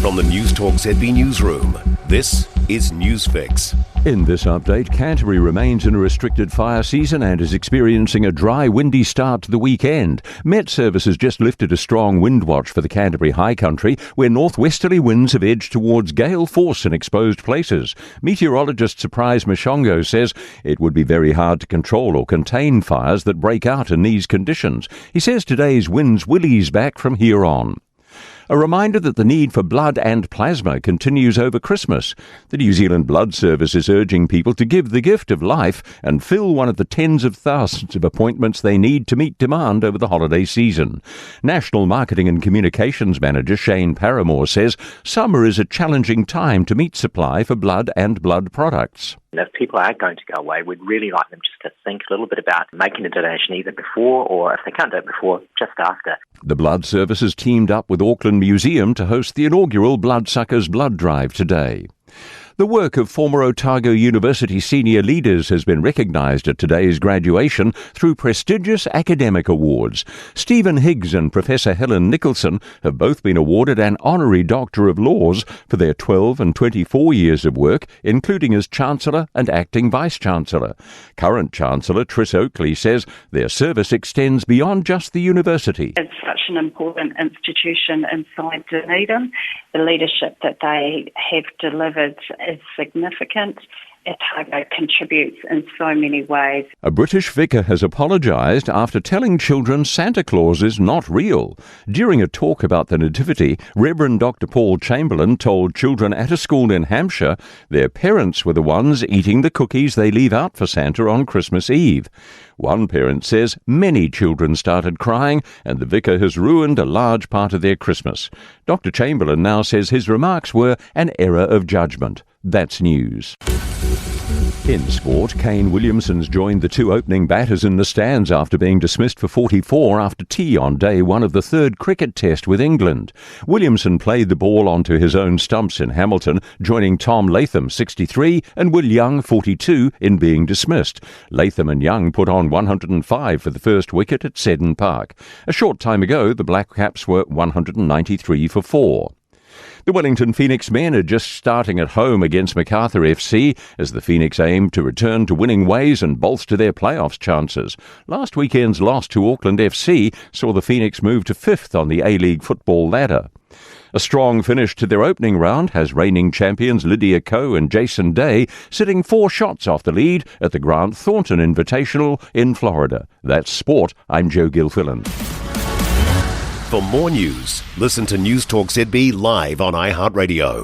From the Newstalk ZB newsroom, this is Newsfix. In this update, Canterbury remains in a restricted fire season and is experiencing a dry, windy start to the weekend. Met Service has just lifted a strong wind watch for the Canterbury High Country, where northwesterly winds have edged towards gale force in exposed places. Meteorologist Surprise Mashongo says it would be very hard to control or contain fires that break out in these conditions. He says today's winds will ease back from here on. A reminder that the need for blood and plasma continues over Christmas. The New Zealand Blood Service is urging people to give the gift of life and fill one of the tens of thousands of appointments they need to meet demand over the holiday season. National Marketing and Communications Manager Shane Paramore says summer is a challenging time to meet supply for blood and blood products. If people are going to go away, we'd really like them just to think a little bit about making a donation either before or, if they can't do it before, just after. The Blood Service has teamed up with Auckland Museum to host the inaugural Bloodsuckers Blood Drive today. The work of former Otago University senior leaders has been recognised at today's graduation through prestigious academic awards. Stephen Higgs and Professor Helen Nicholson have both been awarded an honorary Doctor of Laws for their 12 and 24 years of work, including as Chancellor and Acting Vice-Chancellor. Current Chancellor Tris Oakley says their service extends beyond just the university. It's such an important institution inside Dunedin. The leadership that they have delivered is significant. Otago contributes in so many ways. A British vicar has apologised after telling children Santa Claus is not real. During a talk about the Nativity, Reverend Dr. Paul Chamberlain told children at a school in Hampshire their parents were the ones eating the cookies they leave out for Santa on Christmas Eve. One parent says many children started crying and the vicar has ruined a large part of their Christmas. Dr. Chamberlain now says his remarks were an error of judgment. That's news. In sport, Kane Williamson's joined the two opening batters in the stands after being dismissed for 44 after tea on day one of the third cricket test with England. Williamson played the ball onto his own stumps in Hamilton, joining Tom Latham, 63, and Will Young, 42, in being dismissed. Latham and Young put on 105 for the first wicket at Seddon Park. A short time ago, the Black Caps were 193 for 4. The Wellington Phoenix men are just starting at home against Macarthur FC as the Phoenix aim to return to winning ways and bolster their playoffs chances. Last weekend's loss to Auckland FC saw the Phoenix move to 5th on the A-League football ladder. A strong finish to their opening round has reigning champions Lydia Ko and Jason Day sitting 4 shots off the lead at the Grant Thornton Invitational in Florida. That's sport. I'm Joe Gilfillan. For more news, listen to Newstalk ZB live on iHeartRadio.